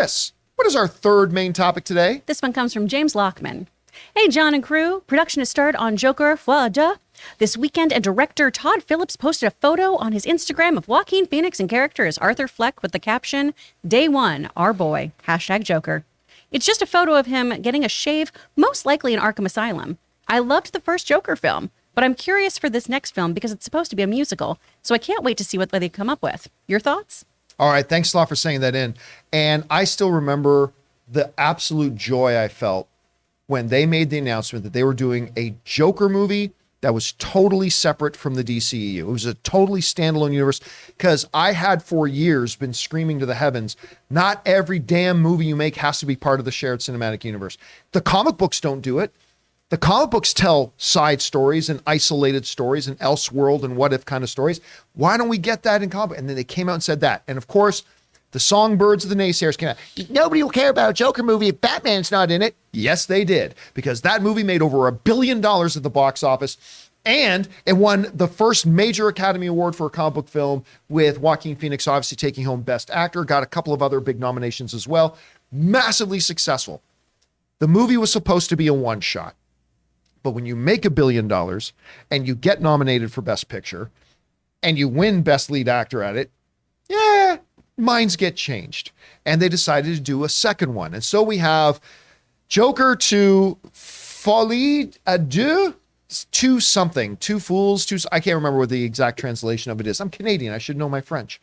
Chris, what is our third main topic today? This one comes from James Lockman. Hey, John and crew. Production has started on Joker Fois Deux this weekend, and director Todd Phillips posted a photo on his Instagram of Joaquin Phoenix in character as Arthur Fleck with the caption, "Day one, our boy, #Joker." It's just a photo of him getting a shave, most likely in Arkham Asylum. I loved the first Joker film, but I'm curious for this next film because it's supposed to be a musical, so I can't wait to see what they come up with. Your thoughts? All right, thanks a lot for saying that in. And I still remember the absolute joy I felt when they made the announcement that they were doing a Joker movie that was totally separate from the DCEU. It was a totally standalone universe, because I had for years been screaming to the heavens, not every damn movie you make has to be part of the shared cinematic universe. The comic books don't do it. The comic books tell side stories and isolated stories and Elseworld and what if kind of stories. Why don't we get that in comic? And then they came out and said that. And of course, the songbirds of the naysayers came out. Nobody will care about a Joker movie if Batman's not in it. Yes, they did, because that movie made over $1 billion at the box office, and it won the first major Academy Award for a comic book film, with Joaquin Phoenix obviously taking home Best Actor, got a couple of other big nominations as well. Massively successful. The movie was supposed to be a one-shot, but when you make $1 billion and you get nominated for Best Picture and you win Best Lead Actor at it, yeah, minds get changed, and they decided to do a second one. And so we have Joker 2 Folie à Deux, two fools, I can't remember what the exact translation of it is. I'm Canadian, I should know my French,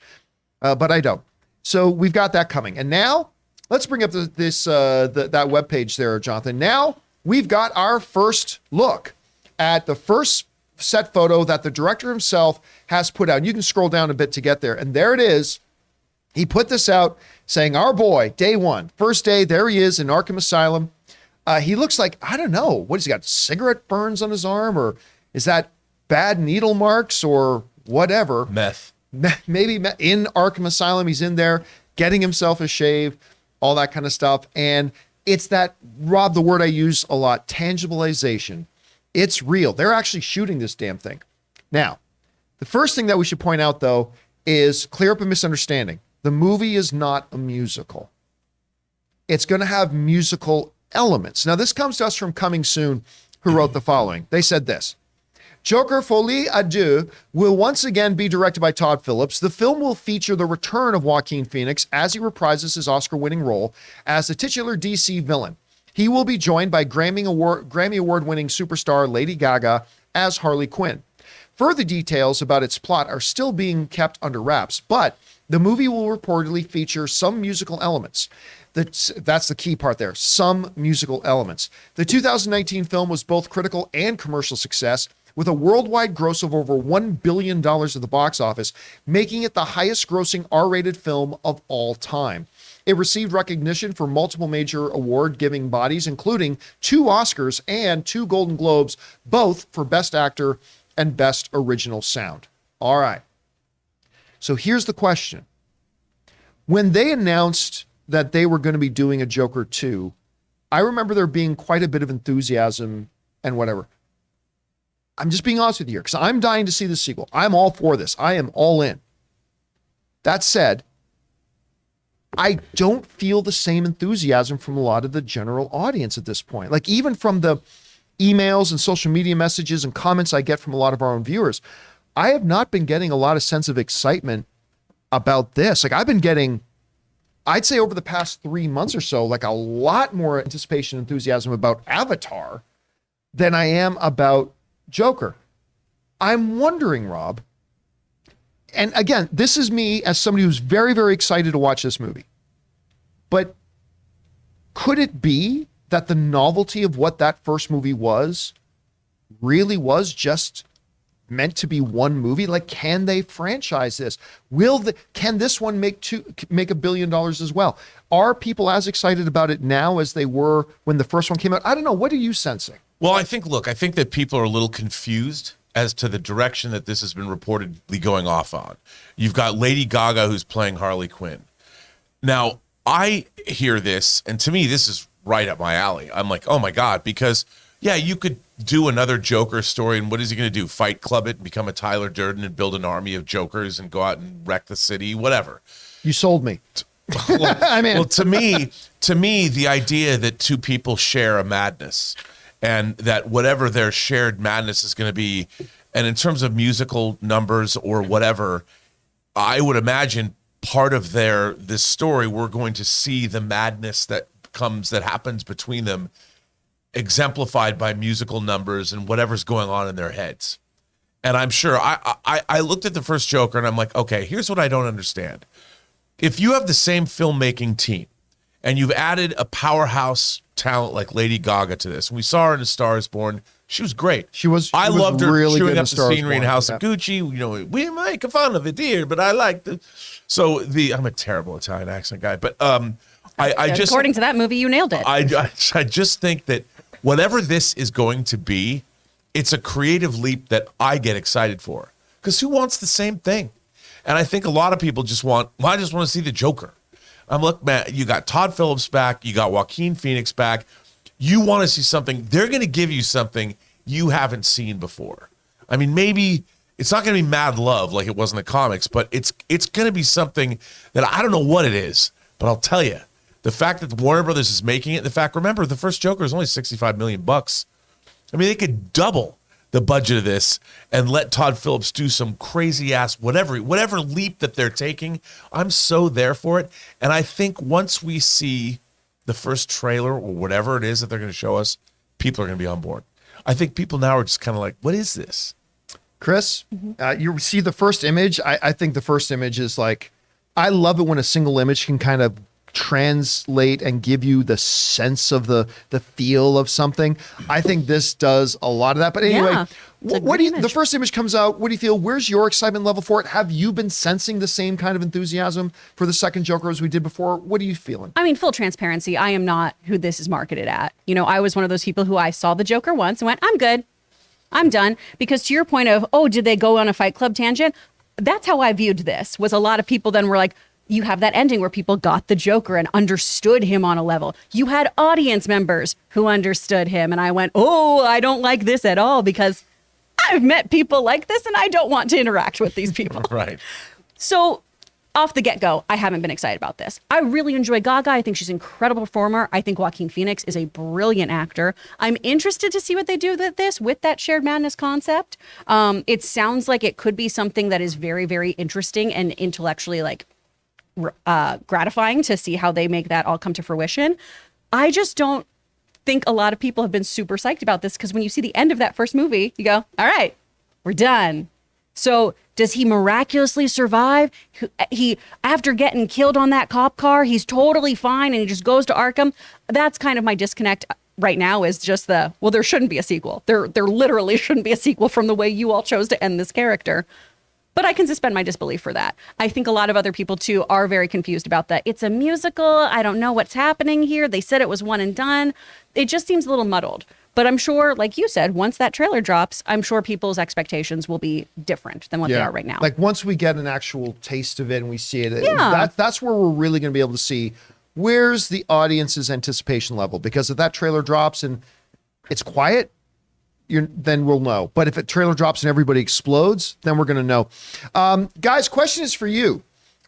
but I don't. So we've got that coming. And now let's bring up that webpage there, Jonathan. Now we've got our first look at the first set photo that the director himself has put out. And you can scroll down a bit to get there. And there it is. He put this out saying, our boy, day one, first day, there he is in Arkham Asylum. He looks like, I don't know, what has he got, cigarette burns on his arm? Or is that bad needle marks or whatever? Meth. Maybe in Arkham Asylum, he's in there getting himself a shave, all that kind of stuff. And it's that, Rob, the word I use a lot, tangibilization. It's real. They're actually shooting this damn thing. Now, the first thing that we should point out, though, is clear up a misunderstanding. The movie is not a musical. It's going to have musical elements. Now, this comes to us from Coming Soon, who wrote the following. They said this: Joker Folie à Deux will once again be directed by Todd Phillips. The film will feature the return of Joaquin Phoenix as he reprises his Oscar-winning role as the titular DC villain. He will be joined by Grammy Award-winning superstar Lady Gaga as Harley Quinn. Further details about its plot are still being kept under wraps, but the movie will reportedly feature some musical elements. That's the key part there, some musical elements. The 2019 film was both critical and commercial success, with a worldwide gross of over $1 billion at the box office, making it the highest grossing R-rated film of all time. It received recognition for multiple major award-giving bodies, including 2 Oscars and 2 Golden Globes, both for Best Actor and Best Original Sound. All right. So here's the question. When they announced that they were going to be doing a Joker 2, I remember there being quite a bit of enthusiasm and whatever. I'm just being honest with you here, because I'm dying to see the sequel. I'm all for this. I am all in. That said, I don't feel the same enthusiasm from a lot of the general audience at this point. Like, even from the emails and social media messages and comments I get from a lot of our own viewers, I have not been getting a lot of sense of excitement about this. Like, I've been getting, I'd say over the past 3 months or so, like a lot more anticipation, enthusiasm about Avatar than I am about Joker. I'm wondering, Rob, and again, this is me as somebody who's very, very excited to watch this movie, but could it be that the novelty of what that first movie was really was just meant to be one movie? Like, can they franchise this? Can this one make $1 billion as well? Are people as excited about it now as they were when the first one came out? I don't know. What are you sensing? Well, I think that people are a little confused as to the direction that this has been reportedly going off on. You've got Lady Gaga, who's playing Harley Quinn. Now, I hear this, and to me, this is right up my alley. I'm like, oh my God, because yeah, you could do another Joker story, and what is he going to do? Fight Club it and become a Tyler Durden and build an army of Jokers and go out and wreck the city, whatever. You sold me. I'm in. Well, to me, the idea that two people share a madness, and that whatever their shared madness is going to be, and in terms of musical numbers or whatever, I would imagine part of this story, we're going to see the madness that happens between them, exemplified by musical numbers and whatever's going on in their heads. And I'm sure I looked at the first Joker and I'm like, okay, here's what I don't understand. If you have the same filmmaking team and you've added a powerhouse talent like Lady Gaga to this, and we saw her in A Star Is Born, she was great. I loved her really chewing good up the scenery in House of Gucci. You know, we make fun of it here, but I like it. So I'm a terrible Italian accent guy, but I just, according to that movie, you nailed it. I just think that whatever this is going to be, it's a creative leap that I get excited for. Because who wants the same thing? And I think a lot of people I just want to see the Joker. Look, man, you got Todd Phillips back, you got Joaquin Phoenix back. You want to see something, they're going to give you something you haven't seen before. I mean, maybe it's not going to be mad love like it was in the comics, but it's going to be something that I don't know what it is, but I'll tell you, the fact that Warner Brothers is making it, remember, the first Joker is only $65 million. I mean, they could double the budget of this and let Todd Phillips do some crazy ass whatever leap that they're taking. I'm so there for it. And I think once we see the first trailer or whatever it is that they're going to show us, people are going to be on board. I think people now are just kind of like, what is this? Chris, you see the first image. I think the first image is like, I love it when a single image can kind of translate and give you the sense of the feel of something. I think this does a lot of that. But anyway, Yeah, what do you, the first image comes out, what do you feel? Where's your excitement level for it? Have you been sensing the same kind of enthusiasm for the second Joker as we did before? What are you feeling? I mean, full transparency, I am not who this is marketed at. You know, I was one of those people who I saw the Joker once and went, I'm good. I'm done. Because to your point of, oh, did they go on a Fight Club tangent? That's how I viewed this, was a lot of people then were like, you have that ending where people got the Joker and understood him on a level. You had audience members who understood him. And I went, oh, I don't like this at all because I've met people like this and I don't want to interact with these people. Right. So off the get-go, I haven't been excited about this. I really enjoy Gaga. I think she's an incredible performer. I think Joaquin Phoenix is a brilliant actor. I'm interested to see what they do with this, with that shared madness concept. It sounds like it could be something that is very, very interesting and intellectually gratifying to see how they make that all come to fruition. I just don't think a lot of people have been super psyched about this because when you see the end of that first movie, you go, all right, we're done. So does he miraculously survive? He after getting killed on that cop car, he's totally fine and he just goes to Arkham. That's kind of my disconnect right now, is just there shouldn't be a sequel. There literally shouldn't be a sequel from the way you all chose to end this character. But I can suspend my disbelief for that. I think a lot of other people, too, are very confused about that. It's a musical. I don't know what's happening here. They said it was one and done. It just seems a little muddled. But I'm sure, like you said, once that trailer drops, I'm sure people's expectations will be different than what they are right now. Like once we get an actual taste of it and we see it, that's where we're really going to be able to see where's the audience's anticipation level. Because if that trailer drops and it's quiet, then we'll know. But if a trailer drops and everybody explodes, then we're going to know. Guys, question is for you.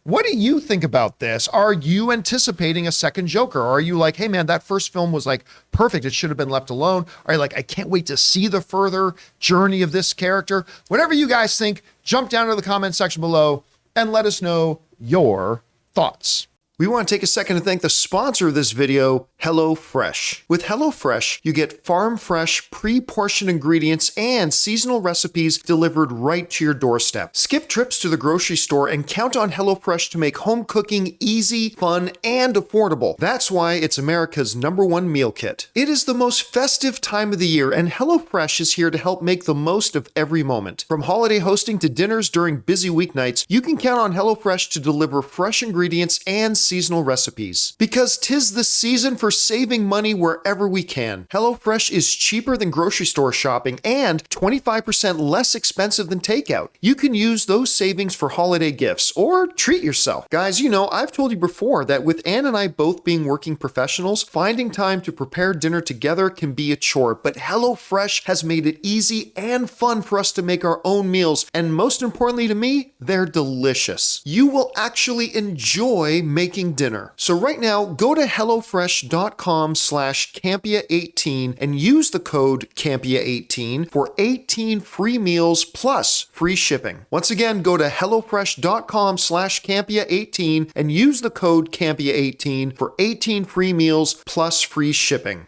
What do you think about this? Are you anticipating a second Joker? Or are you like, hey man, that first film was like perfect. It should have been left alone. Are you like, I can't wait to see the further journey of this character? Whatever you guys think, jump down to the comment section below and let us know your thoughts. We want to take a second to thank the sponsor of this video, HelloFresh. With HelloFresh, you get farm-fresh, pre-portioned ingredients and seasonal recipes delivered right to your doorstep. Skip trips to the grocery store and count on HelloFresh to make home cooking easy, fun, and affordable. That's why it's America's #1 meal kit. It is the most festive time of the year, and HelloFresh is here to help make the most of every moment. From holiday hosting to dinners during busy weeknights, you can count on HelloFresh to deliver fresh ingredients and seasonal recipes. Because 'tis the season for saving money wherever we can. HelloFresh is cheaper than grocery store shopping and 25% less expensive than takeout. You can use those savings for holiday gifts or treat yourself. Guys, you know, I've told you before that with Ann and I both being working professionals, finding time to prepare dinner together can be a chore, but HelloFresh has made it easy and fun for us to make our own meals, and most importantly to me, they're delicious. You will actually enjoy making making dinner. So right now, go to hellofresh.com/Campea18 and use the code Campea18 for 18 free meals plus free shipping. Once again, go to hellofresh.com/Campea18 and use the code Campea18 for 18 free meals plus free shipping.